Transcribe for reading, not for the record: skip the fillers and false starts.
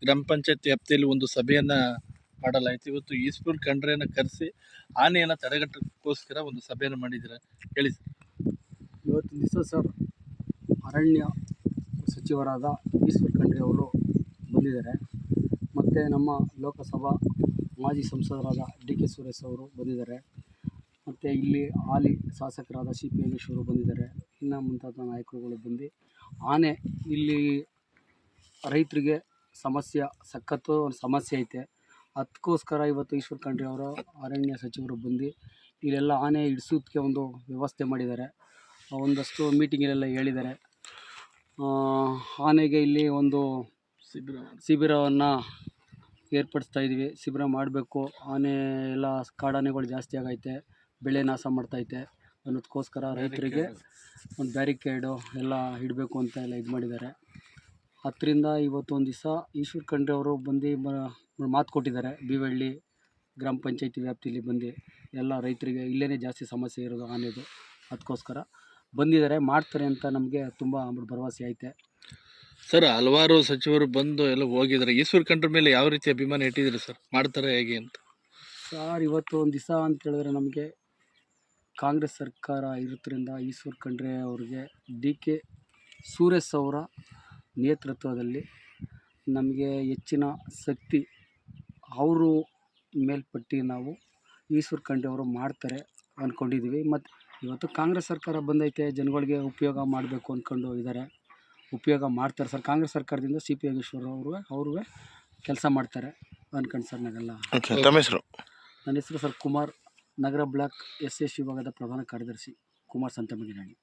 ಗ್ರಾಮ ಪಂಚಾಯತ್ ವ್ಯಾಪ್ತಿಯಲ್ಲಿ ಒಂದು ಸಭೆಯನ್ನು ಮಾಡಲಾಯಿತು. ಇವತ್ತು ಈಶ್ವರ್ ಖಂಡ್ರೆಯನ್ನು ಕರೆಸಿ ಆನೆಯನ್ನು ತಡೆಗಟ್ಟೋಕ್ಕೋಸ್ಕರ ಒಂದು ಸಭೆಯನ್ನು ಮಾಡಿದ್ದೀರಾ, ಹೇಳಿ ಸರ್. ಇವತ್ತು ದಿವಸ ಸರ್ ಅರಣ್ಯ ಸಚಿವರಾದ ಈಶ್ವರ್ ಖಂಡ್ರೆ ಅವರು ಬಂದಿದ್ದಾರೆ. ಮತ್ತು ನಮ್ಮ ಲೋಕಸಭಾ ಮಾಜಿ ಸಂಸದರಾದ ಡಿ ಕೆ ಸುರೇಶ್ ಅವರು ಬಂದಿದ್ದಾರೆ. ಮತ್ತು ಇಲ್ಲಿ ಹಾಲಿ ಶಾಸಕರಾದ ಸಿ ಪಿ ಯೋಗೇಶ್ವರು ಬಂದಿದ್ದಾರೆ. ಇನ್ನು ಮುಂತಾದ ನಾಯಕರುಗಳು ಬಂದು ಆನೆ ಇಲ್ಲಿ ರೈತರಿಗೆ ಸಖತ್ತು ಒಂದು ಸಮಸ್ಯೆ ಐತೆ. ಅದಕ್ಕೋಸ್ಕರ ಇವತ್ತು ಈಶ್ವರ್ ಖಂಡ್ರೆ ಅವರು ಅರಣ್ಯ ಸಚಿವರು ಬಂದು ಇಲ್ಲೆಲ್ಲ ಆನೆ ಹಿಡಿಸೋದಕ್ಕೆ ಒಂದು ವ್ಯವಸ್ಥೆ ಮಾಡಿದ್ದಾರೆ. ಒಂದಷ್ಟು ಮೀಟಿಂಗಲ್ಲೆಲ್ಲ ಹೇಳಿದ್ದಾರೆ. ಆನೆಗೆ ಇಲ್ಲಿ ಒಂದು ಶಿಬಿರವನ್ನು ಏರ್ಪಡಿಸ್ತಾ ಇದ್ದೀವಿ. ಶಿಬಿರ ಮಾಡಬೇಕು. ಆನೆ ಎಲ್ಲ ಕಾಡಾನೆಗಳು ಜಾಸ್ತಿ ಆಗೈತೆ, ಬೆಳೆ ನಾಶ ಮಾಡ್ತೈತೆ ಅನ್ನೋದಕ್ಕೋಸ್ಕರ ರೈತರಿಗೆ ಒಂದು ಬ್ಯಾರಿಕೇಡು ಎಲ್ಲ ಇಡಬೇಕು ಅಂತ ಎಲ್ಲ ಇದು ಮಾಡಿದ್ದಾರೆ. ಅದರಿಂದ ಇವತ್ತು ಒಂದು ದಿವಸ ಈಶ್ವರ್ ಖಂಡ್ರೆ ಅವರು ಬಂದು ಮಾತು ಕೊಟ್ಟಿದ್ದಾರೆ. ಬಿವಳ್ಳಿ ಗ್ರಾಮ ಪಂಚಾಯತಿ ವ್ಯಾಪ್ತಿಯಲ್ಲಿ ಬಂದು ಎಲ್ಲ ರೈತರಿಗೆ ಇಲ್ಲೇ ಜಾಸ್ತಿ ಸಮಸ್ಯೆ ಇರೋದು ಆನೆದು. ಅದಕ್ಕೋಸ್ಕರ ಬಂದಿದ್ದಾರೆ, ಮಾಡ್ತಾರೆ ಅಂತ ನಮಗೆ ತುಂಬ ಭರವಸೆ ಐತೆ ಸರ್. ಹಲವಾರು ಸಚಿವರು ಬಂದು ಎಲ್ಲ ಹೋಗಿದ್ದಾರೆ. ಈಶ್ವರ್ ಖಂಡ್ರೆ ಮೇಲೆ ಯಾವ ರೀತಿ ಅಭಿಮಾನ ಇಟ್ಟಿದ್ದೀರಿ ಸರ್, ಮಾಡ್ತಾರೆ ಹೇಗೆ ಅಂತ? ಸರ್, ಇವತ್ತು ಒಂದು ದಿವಸ ಅಂತ ಹೇಳಿದ್ರೆ ನಮಗೆ ಕಾಂಗ್ರೆಸ್ ಸರ್ಕಾರ ಇರೋದ್ರಿಂದ ಈಶ್ವರ್ ಖಂಡ್ರೆ ಅವ್ರಿಗೆ ಡಿ ಕೆ ಸುರೇಶ್ ಅವರ ನೇತೃತ್ವದಲ್ಲಿ ನಮಗೆ ಹೆಚ್ಚಿನ ಶಕ್ತಿ ಅವರು ಮೇಲ್ಪಟ್ಟು ನಾವು ಈಶ್ವರ್ ಖಂಡ್ರೆ ಅವರು ಮಾಡ್ತಾರೆ ಅಂದ್ಕೊಂಡಿದ್ದೀವಿ. ಮತ್ತು ಇವತ್ತು ಕಾಂಗ್ರೆಸ್ ಸರ್ಕಾರ ಬಂದೈತೆ, ಜನಗಳಿಗೆ ಉಪಯೋಗ ಮಾಡಬೇಕು ಅಂದ್ಕೊಂಡು ಇದ್ದಾರೆ. ಉಪಯೋಗ ಮಾಡ್ತಾರೆ ಸರ್. ಕಾಂಗ್ರೆಸ್ ಸರ್ಕಾರದಿಂದ ಸಿ ಪಿ ಯೋಗೇಶ್ವರ ಅವ್ರೂ ಕೆಲಸ ಮಾಡ್ತಾರೆ ಅಂದ್ಕೊಂಡು ಸರ್. ತಮ್ಮ ಹೆಸರು? ನನ್ನ ಹೆಸರು ಸರ್ ಕುಮಾರ್, ನಗರ ಬ್ಲಾಕ್ ಎಸ್ ವಿಭಾಗದ ಪ್ರಧಾನ ಕಾರ್ಯದರ್ಶಿ ಕುಮಾರ್ ಸಂತಮಗಿರಾಣಿ.